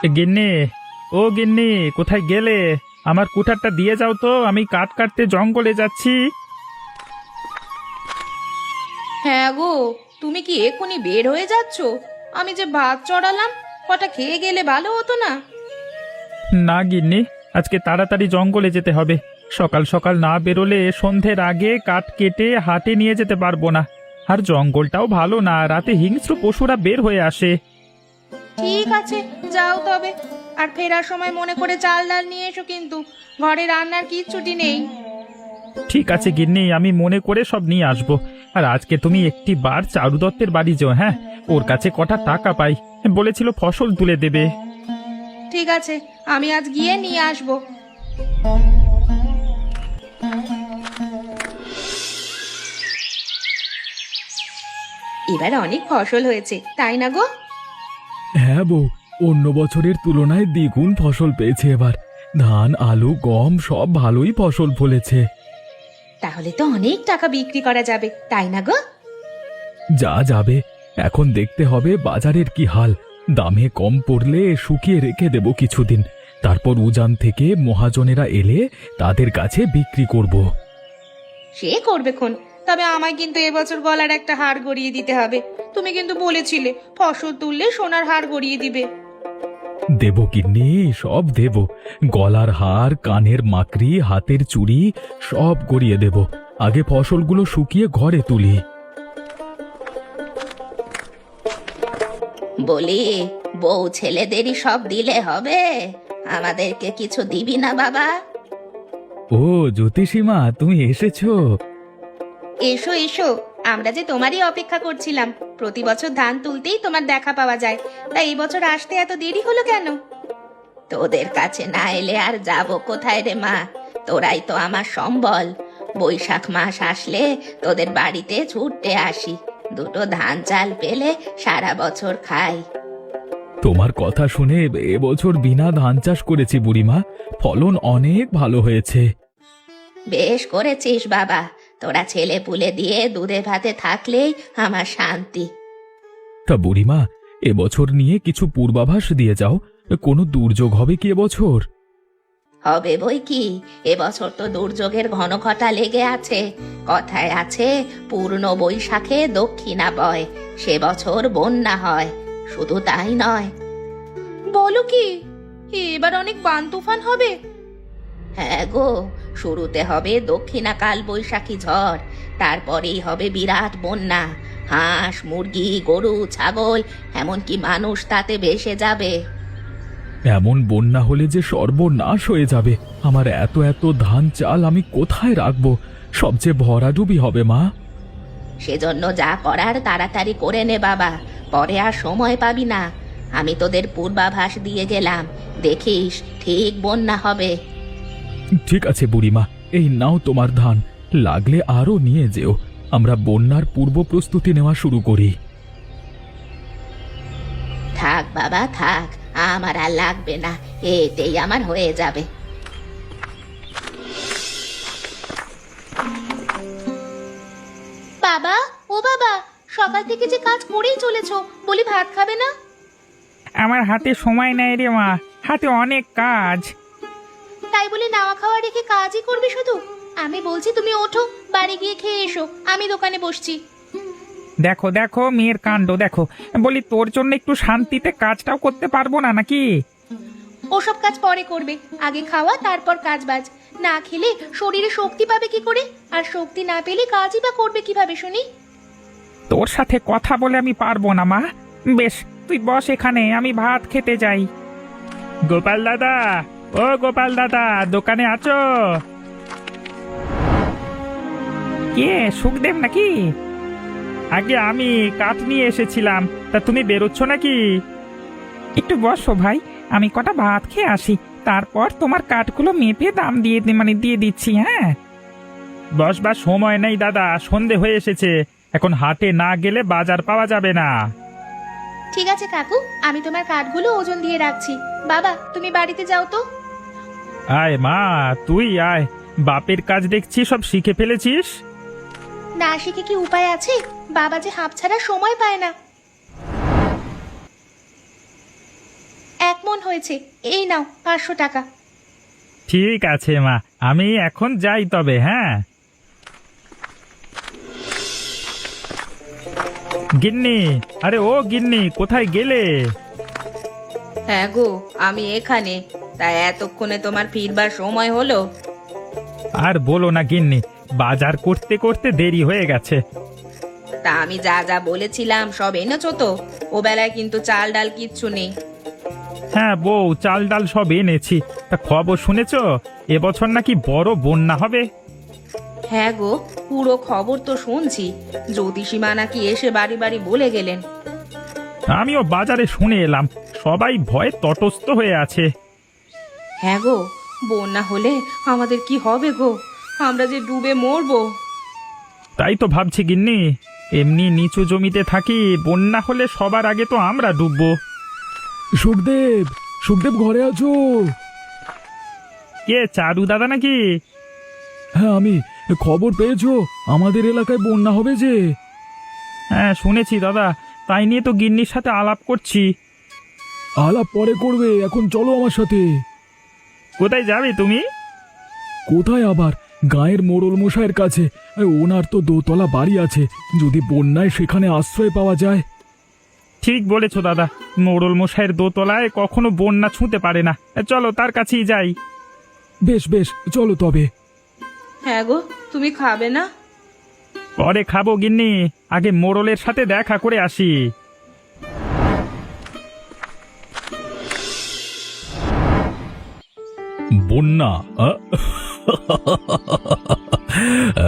গিন্নি, ও গিন্নি, কোথায় গেলে? আমার কুঠারটা দিয়ে যাও তো, আমি কাঠ কাটতে জঙ্গলে যাচ্ছি। হ্যাঁ গো, তুমি কি এক্ষুনি বের হয়ে যাচ্ছ? আমি যে ভাত চড়ালাম, কটা খেয়ে গেলে ভালো হতো না? না গিন্নি, আজকে তাড়াতাড়ি জঙ্গলে যেতে হবে। সকাল সকাল না বেরোলে সন্ধ্যের আগে কাঠ কেটে হাটে নিয়ে যেতে পারবো না। আর জঙ্গলটাও ভালো না, রাতে হিংস্র পশুরা বের হয়ে আসে। ঠিক আছে, যাও তবে। আর ফেরার সময় মনে করে চাল ডাল নিয়ে এসো, কিন্তু ঘরে রান্নার কিচ্ছুটি নেই। ঠিক আছে গিন্নি, আমি মনে করে সব নিয়ে আসবো। আর আজকে তুমি একটি বার চারু দত্তের বাড়ি যেও, হ্যাঁ? ওর কাছে কটা টাকা পাই, বলেছিল ফসল তুলে দেবে। ঠিক আছে, আমি আজ গিয়ে নিয়ে আসবো। এবার অনেক ফসল হয়েছে, তাই না গো? হ্যাঁ বউ, অন্য বছরের তুলনায় দ্বিগুণ ফসল পেয়েছে এবার। ধান, আলু, গম সব ভালোই ফসল ফলেছে। তাহলে তো অনেক টাকা বিক্রি করা যাবে, তাই না গো? যা যাবে, এখন দেখতে হবে বাজারের কি হাল। দামে কম পড়লে শুকিয়ে রেখে দেব কিছুদিন, তারপর উজান থেকে মহাজনেরা এলে তাদের কাছে বিক্রি করব। সে করবে খন, তবে আমায় কিন্তু এবছর গলার একটা হার গড়িয়ে দিতে হবে। তুমি কিন্তু বলেছিলে ফসল তুললে সোনার হার গড়িয়ে দিবে। দেব কিন্নি, সব দেব। গলার হার, কানের মাকড়ি, হাতের চুড়ি সব গড়িয়ে দেব। আগে ফসলগুলো শুকিয়ে ঘরে তুলি। বলি, বউ ছেলেদেরই সব দিলে হবে? আমাদেরকে কিছু দিবি না বাবা? ও জ্যোতিষীমা, তুমি এসেছো? এসো এসো, আমরা যে তোমারই অপেক্ষা করছিলাম। প্রতি বছর ধান তুলতেই তোমার দেখা পাওয়া যায়, তাই এই বছর আসতে এত দেরি হলো কেন? তোদের কাছে না এলে আর যাব কোথায় রে মা? তোরাই তো আমার সম্বল। বৈশাখ মাস আসলে তোদের বাড়িতে ছুটতে আসি, দুটো ধান চাল পেলে সারা বছর খাই। তোমার কথা শুনে এবছর বিনা ধান চাষ করেছি বুড়িমা, ফলন অনেক ভালো হয়েছে। বেশ করেছিস বাবা, তোরা ছেলে পুলে দিয়ে দুধে ভাতে থাকলেই আমার শান্তি। তা বুড়িমা, এবছর নিয়ে কিছু পূর্বাভাস দিয়ে যাও। কোনো দুর্যোগ হবে কি এবছর? হবে বই কি, এবছর তো দুর্যোগের ঘনঘটা লেগে আছে। কথায় আছে, পূর্ণ বৈশাখে দক্ষিণা বয়, সে বছর বন্যা হয়। শুধু তাই নয়। বলো কি, এবার অনেক বান তুফান হবে? হ্যাঁ গো, শুরুতে হবে দক্ষিণা কাল বৈশাখী ঝড়, তারপরেই হবে বিরাট বন্যা। হাঁস, মুরগি, গরু, ছাগল, এমনকি মানুষ তাতে ভেসে যাবে। এমন বন্যা হলে যে সর্বনাশ হয়ে যাবে। আমার এত এত ধান চাল আমি কোথায় রাখবো? সবচেয়ে ভরাডুবি হবে মা। সেজন্য যা করার তাড়াতাড়ি করে নে বাবা, পরে আর সময় পাবি না। আমি তোদের পূর্বাভাস দিয়ে গেলাম, দেখিস ঠিক বন্যা হবে। ঠিক আছে বুড়িমা, এই নাও তোমার ধান, লাগলে আরো নিয়ে যেও। আমরা বন্যার পূর্ব প্রস্তুতি নেওয়া শুরু করি। থাক বাবা থাক, আমার আর লাগবে না, এতেই আমার হয়ে যাবে। বাবা, ও বাবা, সকাল থেকে যে কাজ করেই চলেছো, বলি ভাত খাবে না? আমার হাতে সময় নেই রে মা, হাতে অনেক কাজ। তাই বলে নাওয়া খাওয়া রেখে কাজই করবে শুধু? আমি বলছি তুমি ওঠো, বাড়ি গিয়ে খেয়ে এসো, আমি দোকানে বসছি। দেখো দেখো মেয়ের কাণ্ড দেখো, বলি তোর জন্য একটু শান্তিতে কাজটাও করতে পারবো না নাকি? ওসব কাজ পরে করবে, আগে খাওয়া তারপর কাজ বাজ। না খেলে শরীরে শক্তি পাবে কি করে? আর শক্তি না পেলে কাজই বা করবে কিভাবে শুনি? তোর সাথে কথা বলে আমি পারবো না মা। বেশ, তুই বস এখানে, আমি ভাত খেতে যাই। গোপাল দাদা, ও গোপাল দাদা, দোকানে আছো? কে, সুখদেব নাকি? আগে আমি কাঠ নিয়ে এসেছিলাম, তা তুমি বেরোচ্ছ নাকি? একটু বসো ভাই, আমি কটা ভাত খেয়ে আসি, তারপর তোমার কাঠগুলো মেপে দাম দিয়ে দিচ্ছি। হ্যাঁ, বসবার সময় নেই দাদা, সন্ধে হয়ে এসেছে, এখন হাটে না গেলে বাজার পাওয়া যাবে না। ঠিক আছে কাকু, আমি তোমার কাঠগুলো ওজন দিয়ে রাখছি। বাবা, তুমি বাড়িতে যাও তো। আয় মা, তুই আয়, বাপের কাজ দেখছি সব শিখে ফেলেছিস। না শিখে কি উপায় আছে? বাবা যে হাঁপ ছাড়া সময় পায় না। মণ হয়েছে, এই নাও 500 টাকা। ঠিক আছে মা, আমি এখন যাই তবে। হ্যাঁ গিন্নি, আরে ও গিন্নি, কোথায় গেলে? হ্যাঁ গো, আমি এখানে। তা এতক্ষণে তোমার ফিরবার সময় হলো? আর বলো না গিন্নি, বাজার করতে করতে দেরি হয়ে গেছে। তা আমি যা যা বলেছিলাম সব এনেছো তো? ও বেলায় কিন্তু চাল ডাল কিচ্ছু নেই। হ্যাঁ বউ, চাল ডাল সব এনেছি। তা খবর শুনেছো, এবছর নাকি বড় বন্যা হবে? হ্যাঁ গো, পুরো খবর তো শুনছি। জ্যোতিষীমা নাকি এসে বাড়ি বাড়ি বলে গেলেন। আমিও বাজারে শুনে এলাম, সবাই ভয়ে তটস্থ হয়ে আছে। হ্যাঁ গো, বন্যা হলে আমাদের কি হবে গো? আমরা যে ডুবে মরবো। তাই তো ভাবছি গিন্নি, এমনি নিচু জমিতে থাকি, বন্যা হলে সবার আগে তো আমরা ডুববো। সুখদেব, সুখদেব ঘরে আছো? কে, চারু দাদা নাকি? হ্যাঁ আমি। খবর পেয়েছো আমাদের এলাকায় বন্যা হবে যে? হ্যাঁ শুনেছি দাদা, তাই নিয়ে তো গিন্নির সাথে আলাপ করছি। আলাপ পরে করবে, এখন চলো আমার সাথে। কোথায় যাবে তুমি? কোথায় আবার, গায়ের মোড়ল মশাইয়ের কাছে। ওনার তো দোতলা বাড়ি আছে, যদি বন্যায় সেখানে আশ্রয় পাওয়া যায়। ঠিক বলেছো দাদা, মোড়ল মশাইয়ের দোতলায় কখনো বন্যা ছুঁতে পারে না। চলো তার কাছেই যাই। বেশ বেশ, চলো তবে। হ্যাঁ গো, তুমি খাবে না? পরে খাবো গিন্নি, আগে মোড়লের সাথে দেখা করে আসি। বন্যা?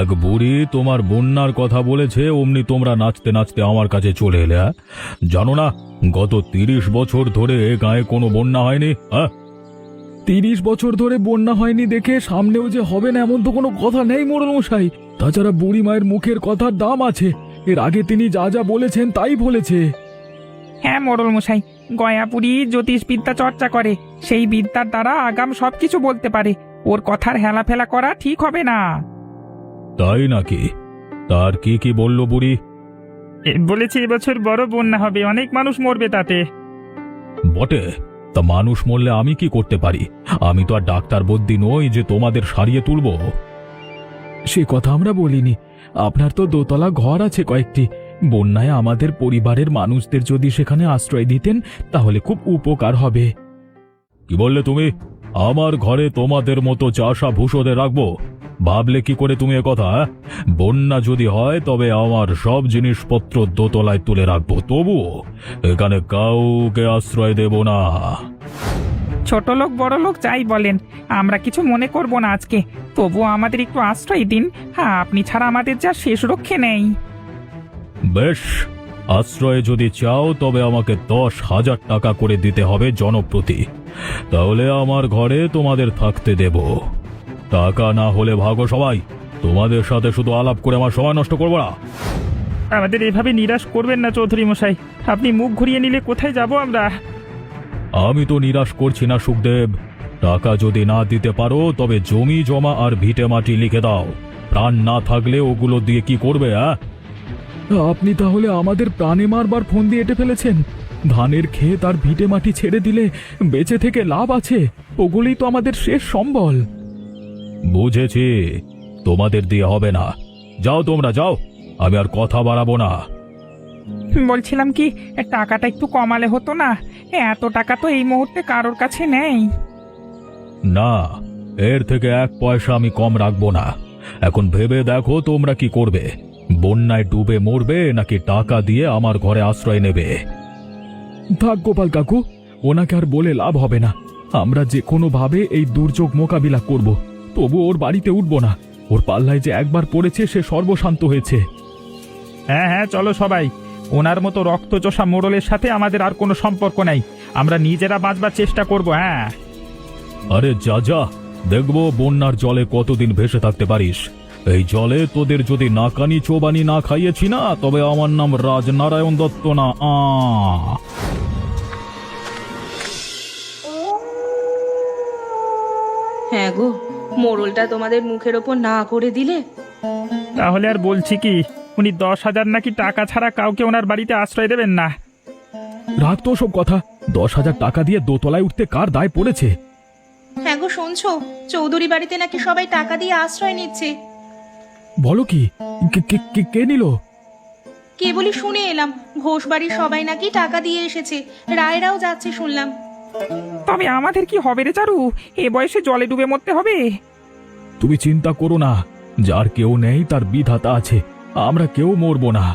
এক বুড়ি তোমার বন্যার কথা বলেছে, অমনি তোমরা নাচতে নাচতে আমার কাছে চলে এলে। জানো না, গত 30 বছর ধরে গায়ে কোনো বন্যা হয়নি। 30 বছর ধরে বন্যা হয়নি দেখে সামনেও যে হবে না এমন তো কোনো কথা নেই মোড়ল মশাই। তাছাড়া বুড়ি মায়ের মুখের কথার দাম আছে, এর আগে তিনি যা যা বলেছেন তাই বলেছে। হ্যাঁ মোড়ল মশাই, গয়াপুরী জ্যোতিষবিদ্যা চর্চা করে, সেই বিদ্যার দ্বারা আগাম সবকিছু বলতে পারে। ওর কথার হেলাফেলা করা ঠিক হবে না। তাই নাকি? তার কি কি বলল বুড়ি? বলেছে এবছর বড় বন্যা হবে, অনেক মানুষ মরবে তাতে। বটে, তা মানুষ মরলে আমি কি করতে পারি? আমি তো আর ডাক্তার বদ্যি নই যে তোমাদের সারিয়ে তুলব। সে কথা আমরা বলিনি। আপনার তো দোতলা ঘর আছে কয়েকটি, বন্যায় আমাদের পরিবারের মানুষদের যদি সেখানে আশ্রয় দিতেন তাহলে খুব উপকার হবে। কি বললে তুমি? আমার ঘরে তোমাদের মতো চাষা ভূষোদের রাখবো? ভাবলে কি করে তুমি কথা? বন্যা যদি হয় তবে আমার সব জিনিসপত্র দোতলায় তুলে রাখবো, তবুও এখানে কাউকে আশ্রয় দেব না। ছোট লোক বড় লোক যাই বলেন, আমরা কিছু মনে করব না আজকে, তবুও আমাদের একটু আশ্রয় দিন। হ্যাঁ, আপনি ছাড়া আমাদের যা শেষ রক্ষে নেই। বেশ, আশ্রয় যদি চাও তবে আমাকে 10,000 টাকা করে দিতে হবে জনপ্রতি, তাহলে আমার ঘরে তোমাদের থাকতে দেব। টাকা না হলে ভাগো সবাই। তোমাদের সাথে শুধু আলাপ করে আমার সময় নষ্ট করবো না। আমাদের এভাবে নিরাশ করবেন না চৌধুরী মশাই, আপনি মুখ ঘুরিয়ে নিলে কোথায় যাব আমরা? আমি তো নিরাশ করছি না সুখদেব। টাকা যদি না দিতে পারো তবে জমি জমা আর ভিটে মাটি লিখে দাও। প্রাণ না থাকলে ওগুলো দিয়ে কি করবে? আপনি তাহলে আমাদের প্রাণে মারবার ফোন দিয়ে এঁটে ফেলেছেন। ধানের ক্ষেত আর ভিটে মাটি ছেড়ে দিলে বেঁচে থেকে লাভ আছে, ওগুলোই তো আমাদের শেষ সম্বল। বুঝেছি, তোমাদের দিয়ে হবে না। যাও তোমরা যাও, আমি আর কথা বাড়াবো না। বলছিলাম কি, টাকাটা একটু কমালে হতো না? এত টাকা তো এই মুহূর্তে কারোর কাছে নেই। না, এর থেকে 1 পয়সা আমি কম রাখবো না। এখন ভেবে দেখো তোমরা কি করবে। বন্যায় ডুবে মরবে নাকি টাকা দিয়ে আমার ঘরে আশ্রয় নেবে? থাক গোপাল কাকু, ওনাকে আর বলে লাভ হবে না। আমরা যে কোনো ভাবে এই দুর্যোগ মোকাবিলা করব, তবু ওর বাড়িতে উঠব না। ওর পাল্লায় যে একবার পড়েছে সে সর্বশান্ত হয়েছে। হ্যাঁ হ্যাঁ, চলো সবাই। ওনার মতো রক্তচোষা মোড়লের সাথে আমাদের আর কোনো সম্পর্ক নাই, আমরা নিজেরা বাঁচবার চেষ্টা করব। হ্যাঁ, আরে যা যা, দেখবো বন্যার জলে কতদিন ভেসে থাকতে পারিস। এই জলে তোদের যদি নাকানি চোবানি না খাইয়েছি না, তবে আমার নাম রাজনারায়ণ দত্ত না। হ্যাঁ গো, মোড়লটা তোমাদের মুখের ওপর না করে দিলে। তাহলে আর বলছি কি, উনি 10,000 নাকি টাকা ছাড়া কাউকে ওনার বাড়িতে আশ্রয় দেবেন না। রাখ তো সব কথা, 10,000 টাকা দিয়ে দোতলায় উঠতে কার দায় পড়েছে? হ্যাঁ গো, শুনছো? চৌধুরী বাড়িতে নাকি সবাই টাকা দিয়ে আশ্রয় নিচ্ছে। বলো কি? কে নিল? কে বলি শুনে এলাম, ঘোষ বাড়ির সবাই নাকি টাকা দিয়ে এসেছে, রায়রাও যাচ্ছে শুনলাম। তবে আমাদের কি হবে রে চারু? এ বয়সে জলে ডুবে মরতে হবে? তুমি চিন্তা করো না, যার কেউ নেই তার বিধাতা আছে, আমরা কেউ মরবো না।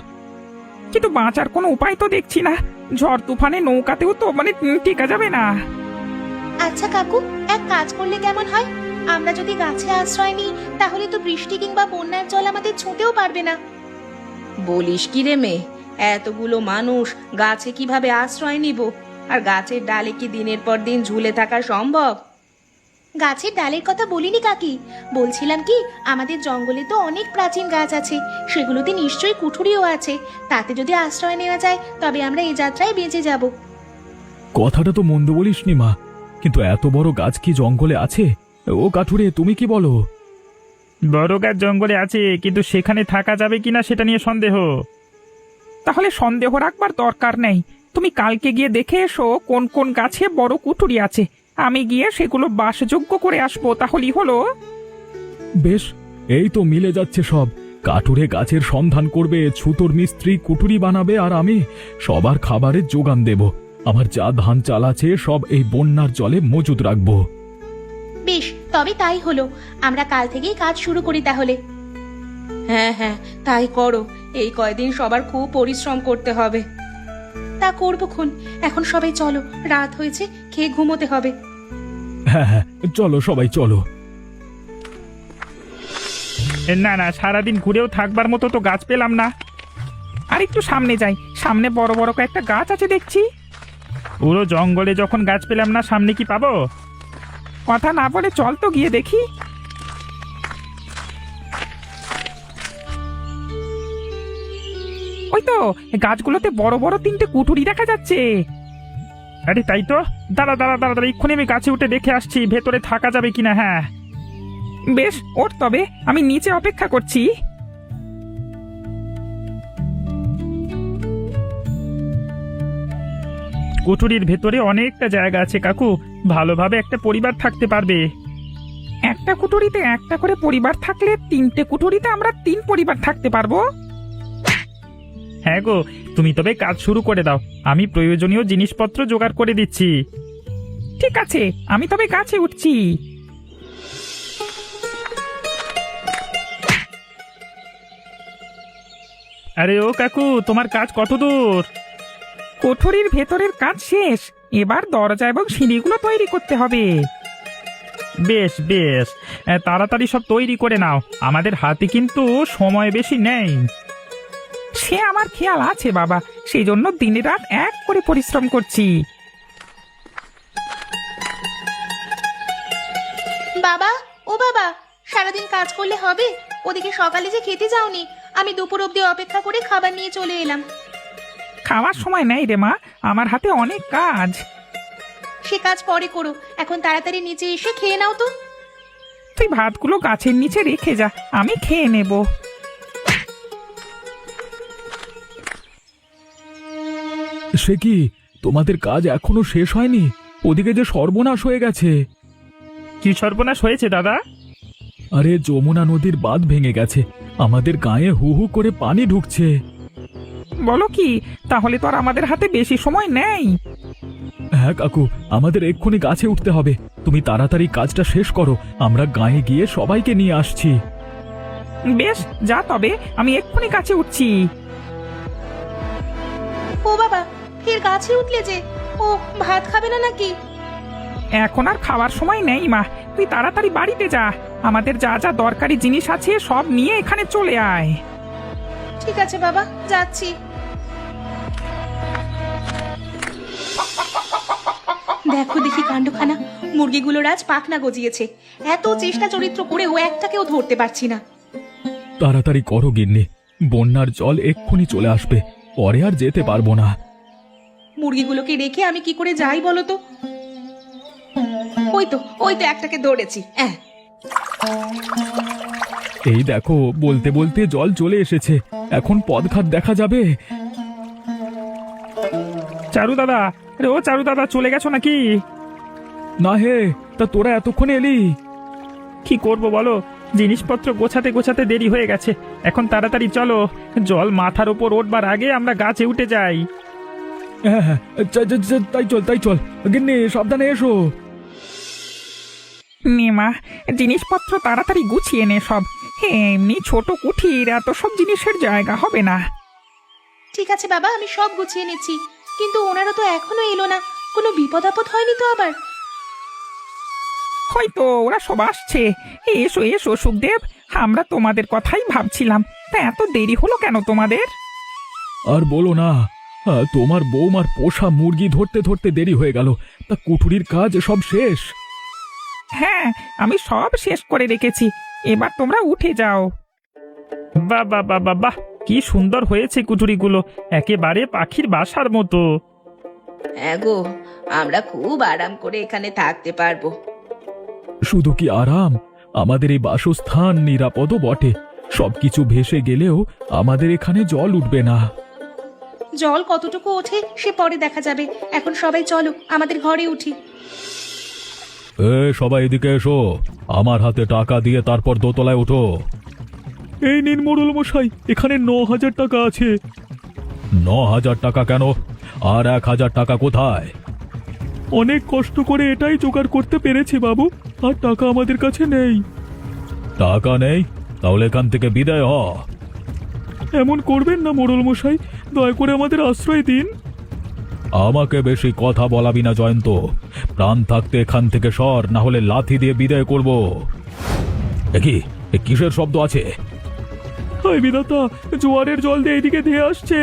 কিন্তু বাঁচার কোনো উপায় তো দেখছি না। ঝড় তুফানে নৌকাতেও তো টেকা যাবে না। আচ্ছা কাকু, এক কাজ করলে কেমন হয়? আমরা যদি গাছে আশ্রয় নিই তাহলে তো বৃষ্টি কিংবা বন্যার জল আমাদের ছুঁতেও পারবে না। বলিস কি রে মেয়ে, এতগুলো মানুষ গাছে কিভাবে আশ্রয় নিব? আর গাছের ডালে কি দিনের পর দিন ঝুলে থাকা সম্ভব? গাছের ডালের কথা বলিনি কাকি, বলছিলাম কি আমাদের জঙ্গলে তো অনেক প্রাচীন গাছ আছে, সেগুলোতে নিশ্চয়ই কুঠুরিও আছে। তাতে যদি আশ্রয় নেওয়া যায় তবে আমরা এই যাত্রায় বেঁচে যাব। কথাটা তো মন্দ বলিসনি মা, কিন্তু এত বড় গাছ কি জঙ্গলে আছে? ও কাঠুরে, তুমি কি বলো? বড় গাছ জঙ্গলে আছে, কিন্তু সেখানে থাকা যাবে কিনা সেটা নিয়ে সন্দেহ। তাহলে সন্দেহ রাখবার দরকার নেই। তুমি কালকে গিয়ে দেখে এসো কোন কোন গাছে বড় কুঠুরি আছে। আমি গিয়ে সেগুলো বাসযোগ্য করে আসবো, তাহলেই হলো। বেশ, এই তো মিলে যাচ্ছে সব। কাঠুরে গাছের সন্ধান করবে, ছুতোর মিস্ত্রি কুঠুরি বানাবে, আর আমি সবার খাবারের যোগান দেব। আমার যা ধান চাল আছে সব এই বন্যার জলে মজুদ রাখবো। বেশ, তবে তাই হলো, আমরা কাল থেকেই কাজ শুরু করি তাহলে। হ্যাঁ হ্যাঁ, তাই করো। এই কয়দিন সবার খুব পরিশ্রম করতে হবে। তা করবো খুন। এখন সবাই চলো, রাত হয়েছে, খেয়ে ঘুমোতে হবে। হ্যাঁ হ্যাঁ, চলো সবাই চলো। না না, সারাদিন ঘুরেও থাকবার মতো তো গাছ পেলাম না। আর একটু সামনে যাই, সামনে বড় বড় কয়েকটা গাছ আছে দেখছি। পুরো জঙ্গলে যখন গাছ পেলাম না, সামনে কি পাবো? কথা না বলে চল তো গিয়ে দেখি। ওই তো গাছগুলোতে বড় বড় 3টে কুঠুরি দেখা যাচ্ছে। আরে তাই তো, দাঁড়া দাঁড়া দাঁড়া দাঁড়া, এক্ষুনি আমি গাছে উঠে দেখে আসছি ভেতরে থাকা যাবে কিনা। হ্যাঁ বেশ, ওঠ তবে, আমি নিচে অপেক্ষা করছি। কুঠুরির ভেতরে অনেকটা জায়গা আছে কাকু, ভালোভাবে একটা পরিবার থাকতে পারবে। একটা কুঠুরিতে একটা করে পরিবার থাকলে 3টে কুঠুরিতে আমরা 3 পরিবার থাকতে পারবো। হ্যাঁ গো, তুমি তবে কাজ শুরু করে দাও, আমি প্রয়োজনীয় জিনিসপত্র জোগাড় করে দিচ্ছি। ঠিক আছে, আমি তবে গাছে উঠছি। আরে ও কাকু, তোমার কাজ কত দূর? কোঠরির ভেতরের কাজ শেষ, এবার দরজা এবং সিঁড়িগুলো তৈরি করতে হবে। বেশ বেশ, তাড়াতাড়ি সব তৈরি করে নাও, আমাদের হাতে কিন্তু সময় বেশি নেই। সে আমার খেয়াল আছে বাবা, সেই জন্য দিনে রাত এক করে পরিশ্রম করছি। বাবা, ও বাবা, সারাদিন কাজ করলে হবে? ওদিকে সকালে যে খেতে যাওনি, আমি দুপুর অবধি অপেক্ষা করে খাবার নিয়ে চলে এলাম। খাওয়ার সময় নেই রে মা, আমার হাতে অনেক কাজ। সে কাজ পরে করো, এখন তাড়াতাড়ি নিচে এসে খেয়ে নাও তো। তুই ভাতগুলো গাছের নিচে রেখে যা, আমি খেয়ে নেব। সে কি, তোমাদের কাজ এখনো শেষ হয়নি? ওদিকে যে সর্বনাশ হয়ে গেছে। কি সর্বনাশ হয়েছে দাদা? আরে যমুনা নদীর বাঁধ ভেঙে গেছে, আমাদের গায়ে হু হু করে পানি ঢুকছে। বলো কি, তাহলে তো আর আমাদের হাতে বেশি সময় নেই। হ্যাঁ কাকু, আমাদের এক্ষুনি গাছে উঠতে হবে। তুমি তাড়াতাড়ি কাজটা শেষ করো, আমরা গায়ে গিয়ে সবাইকে নিয়ে আসছি। বেশ, যা তবে, আমি এক্ষুনি গাছে উঠছি। ও বাবা, ফের গাছে উঠলে যে? ও ভাত খাবে না নাকি? এখন আর খাওয়ার সময় নেই মা, তুই তাড়াতাড়ি বাড়িতে যা। আমাদের যা যা দরকারি জিনিস আছে সব নিয়ে এখানে চলে আয়। ঠিক আছে বাবা, যাচ্ছি। দেখো দেখি কাণ্ডখানা, মুরগিগুলোর আজ পাখনা গজিয়েছে। এত চেষ্টা চরিত্র করে ও একটাকেও ধরতে পারছি না। তাড়াতাড়ি করো গিন্নি, বন্যার জল এক্ষুনি চলে আসবে, পরে আর যেতে পারবো না। মুরগিগুলোকে রেখে আমি কি করে যাই বলো তো? ওই তো একটাকে ধরেছি। এই দেখো, বলতে বলতে জল চলে এসেছে, এখন পদঘাট দেখা যাবে। চারু দাদা, আরে ও চারু দাদা, চলে গেছো নাকি? না হে, তা তোরা এতক্ষণে এলি? কি করব বলো, জিনিসপত্র গোছাতে গোছাতে দেরি হয়ে গেছে। এখন তাড়াতাড়ি চলো, জল মাথার ওপর উঠবার আগে আমরা গাছে উঠে যাই। হ্যাঁ হ্যাঁ, তাই চল তাই চল। গিন্নি সাবধানে এসো। নে মা, জিনিসপত্র তাড়াতাড়ি গুছিয়ে নে সব। এমনি ছোট কুঠির এত সব জিনিসের জায়গা হবে না। ঠিক আছে বাবা, আমি সব গুছিয়ে নিচ্ছি, কিন্তু ওনারা তো এখনো এলো না। কোনো বিপদ আপদ হয়নি তো আবার? হয়তো ওরা সব আসছে। এসো এসো সুখদেব, আমরা তোমাদের কথাই ভাবছিলাম। তা এত দেরি হলো কেন তোমাদের? আর বলো না, তোমার বৌমার পোষা মুরগি ধরতে ধরতে দেরি হয়ে গেল। তা কুঠুরির কাজ সব শেষ? হ্যাঁ, আমি সব শেষ করে রেখেছি। এবার তোমরা উঠে যাও। বাহ বাহ বাহ বাহ বাহ, কি সুন্দর হয়েছে কুঠুরিগুলো, একেবারে পাখির বাসার মতো। হ্যাঁ গো, আমরা খুব আরাম করে এখানে থাকতে পারবো। শুধু কি আরাম, আমাদের এই বাসস্থান নিরাপদও বটে। সবকিছু ভেসে গেলেও আমাদের এখানে জল উঠবে না। জল কতটুকু ওঠে সে পরে দেখা যাবে। এখন সবাই চলো, আমাদের ঘরে উঠি। সবাই এদিকে এসো, আমার হাতে টাকা দিয়ে তারপর দোতলায় ওঠো। এই নিন মোড়ল মশাই, এখানে 9,000 টাকা আছে। 9,000 টাকা কেন? আর 1,000 টাকা কোথায়? অনেক কষ্ট করে এটাই জোগাড় করতে পেরেছি বাবু, আর টাকা আমাদের কাছে নেই। টাকা নেই? তাহলে এখান থেকে বিদায় হ। এমন করবেন না মোড়ল মশাই, দয়া করে আমাদের আশ্রয় দিন। আমাকে বেশি কথা বলাবি না জয়ন্ত। প্রাণ থাকতে এখান থেকে সর, না হলে লাথি দিয়ে বিদায় করব। কি কিসের শব্দ আছে? হায় বিধাতা, জোয়ারের জল দিয়ে এদিকে ধেয়ে আসছে।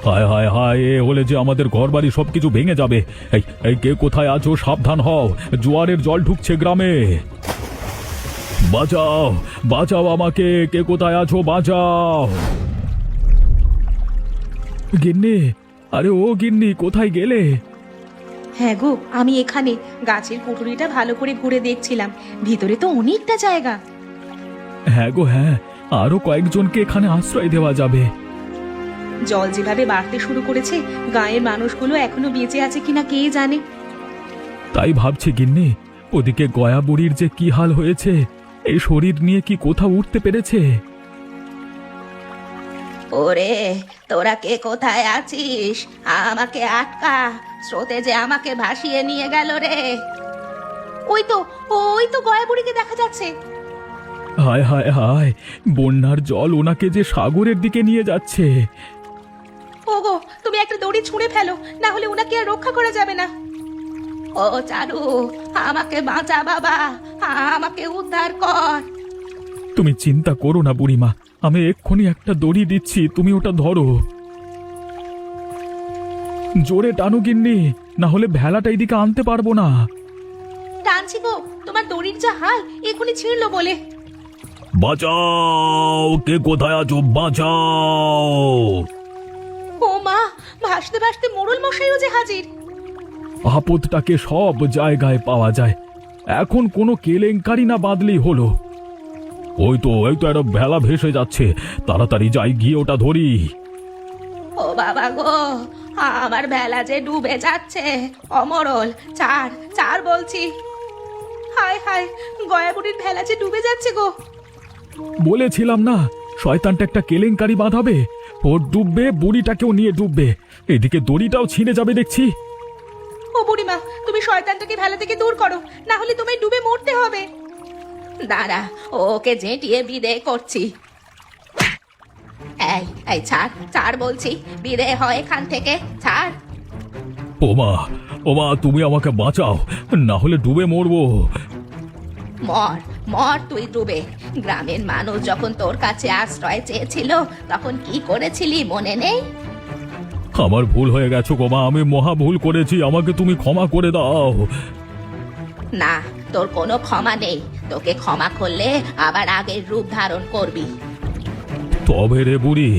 হায় হায় হায়, এ হলে যে আমাদের ঘরবাড়ি সবকিছু ভেঙে যাবে। এই কে কোথায় আছো, সাবধান হও, জোয়ারের জল ঢুকছে গ্রামে। বাঁচাও বাঁচাও আমাকে, কে কোথায় আছো, বাঁচাও। গিন্নি, আরে ও গিন্নি, কোথায় গেলে? হ্যাঁ গো, আমি এখানে গাছের কুঠুরিটা ভালো করে ঘুরে দেখছিলাম। ভিতরে তো অনেকটা জায়গা। হ্যাঁ গো হ্যাঁ, আরো কয়েকজনকে এখানে আশ্রয় দেওয়া যাবে। জল যেভাবে বাড়তে শুরু করেছে, গায়ের মানুষগুলো এখনো বেঁচে আছে কিনা কে জানে। তাই ভাবছি গিন্নি, ওদিকে গয়া বুড়ির যে কি হাল হয়েছে, এই শরীর নিয়ে কি কোথাও উঠতে পেরেছে? ওরে, তোরা কে কোথায় আছিস? আমাকে আটকা, স্রোতে যে আমাকে ভাসিয়ে নিয়ে গেল রে। ওই তো গয়া বুড়িকে দেখা যাচ্ছে। হায় হায় হায়, বন্যার জল ওনাকে যে সাগরের দিকে নিয়ে যাচ্ছে। ওগো, তুমি একটা দড়ি ছুঁড়ে ফেলো, না হলে ওনাকে আর রক্ষা করা যাবে না। ও চারু, আমাকে বাঁচা বাবা, আমাকে উদ্ধার কর। তুমি চিন্তা করো না বুড়িমা, আমি এক্ষুনি একটা দড়ি দিচ্ছি, তুমি ওটা ধরো। জোরে টানো গিন্নি, না হলে ভেলাটা এইদিকে আনতে পারবো না। টানছি গো, তোমার দড়ির যা হাল, এখনই ছিঁড়লো বলে। বাঁচাও, কে কোথায় আছো, বাঁচাও। ও মা, ভাসতে ভাসতে মোড়ল মশাইও যে হাজির। আপদটাকে সব জায়গায় পাওয়া যায়, এখন কোনো কেলেঙ্কারি না বাদলেই হলো। ওই তো একটা ভেলা ভেসে যাচ্ছে, তাড়াতাড়ি যাই গিয়ে ওটা ধরি। ও বাবা গো, আমার বেলা যে ডুবে যাচ্ছে। অমরল, চার চার বলছি। হায় হায়, গয়া বুড়ির ভেলা যে ডুবে যাচ্ছে গো। বলেছিলাম না, শয়তানটা একটা কেলেঙ্কারি বাঁধাবে, ওর ডুববে, বুড়িটাকেও নিয়ে ডুববে, এদিকে দড়িটাও ছিঁড়ে যাবে দেখছি। ও বুড়িমা, তুমি শয়তানটাকে ভেলা থেকে দূর করো, না হলে তোমায় ডুবে মরতে হবে। দাঁড়া, ওকে ঝেঁটিয়ে বিদেয় করছি। এই এই ছাড় ছাড় বলছি, বিদেয় হয় এখান থেকে, ছাড়। ওমা ওমা, তুমি আমাকে বাঁচাও, না হলে ডুবে মরবো। মর মর তুই ডুবে। গ্রামের মানুষ যখন তোর কাছে আশ্রয় চেয়েছিল, তখন কি করেছিলি মনে নেই? আমার ভুল হয়ে গেছো গো মা, আমি মহা ভুল করেছি, আমাকে তুমি ক্ষমা করে দাও। না, তোর কোনো ক্ষমা নেই। তোকে ক্ষমা করলে আবার আগের রূপ ধারণ করবি। তবে রে বুড়ি,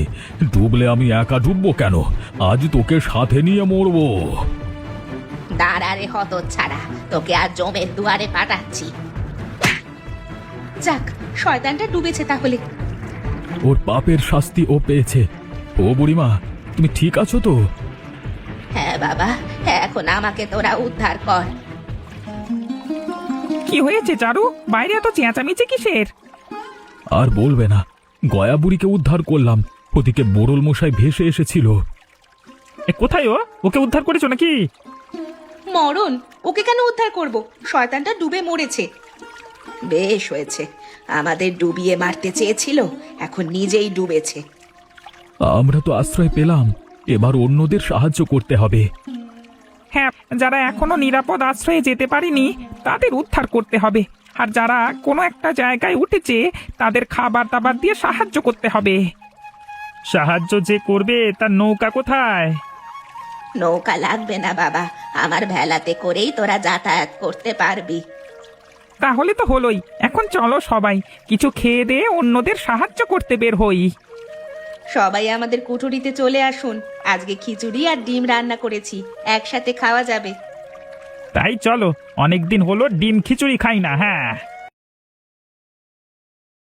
ডুবলে আমি একা ডুববো কেন, আজ তোকে সাথে নিয়ে মরবো। দাঁড়া রে হতচ্ছাড়া, তোকে আর জমের দুয়ারে পাঠাচ্ছি। যাক, শয়তানটা ডুবেছে তাহলে। ওর পাপের শাস্তি ও পেয়েছে। ও বুড়িমা, তুমি ঠিক আছো তো? এখন আমাকে তোরা উদ্ধার কর। কি হয়েছে চারু, বাইরে এত চেঁচামেচি কিসের? আর বলবে না, গয়া বুড়িকে উদ্ধার করলাম, ওদিকে মোড়ল মশাই ভেসে এসেছিল। কোথায় ও? ওকে উদ্ধার করেছো নাকি? মরণ, ওকে কেন উদ্ধার করব? শয়তানটা ডুবে মরেছে। বেশ হয়েছে, আমাদের ডুবিয়ে মারতে চেয়েছিল, এখন নিজেই ডুবেছে। আমরা তো আশ্রয় পেলাম, এবার অন্যদের সাহায্য করতে হবে। হ্যাঁ, যারা এখনো নিরাপদ আশ্রয়ে যেতে পারেনি তাদের উদ্ধার করতে হবে, আর যারা কোনো একটা জায়গায় উঠেছে তাদের খাবার দাবার দিয়ে সাহায্য করতে হবে। সাহায্য যে করবে তার নৌকা কোথায়? নৌকা লাগবে না বাবা, আমার ভেলাতে করেই তোরা যাতায়াত করতে পারবি। তাহলে তো হলোই, এখন চলো সবাই কিছু খেয়ে দিয়ে অন্যদের সাহায্য করতে বের হই। সবাই আমাদের কুঠুরিতে চলে আসুন, আজকে খিচুড়ি আর ডিম রান্না করেছি, একসাথে খাওয়া যাবে। তাই চলো, অনেকদিন হলো ডিম খিচুড়ি খাই না। হ্যাঁ।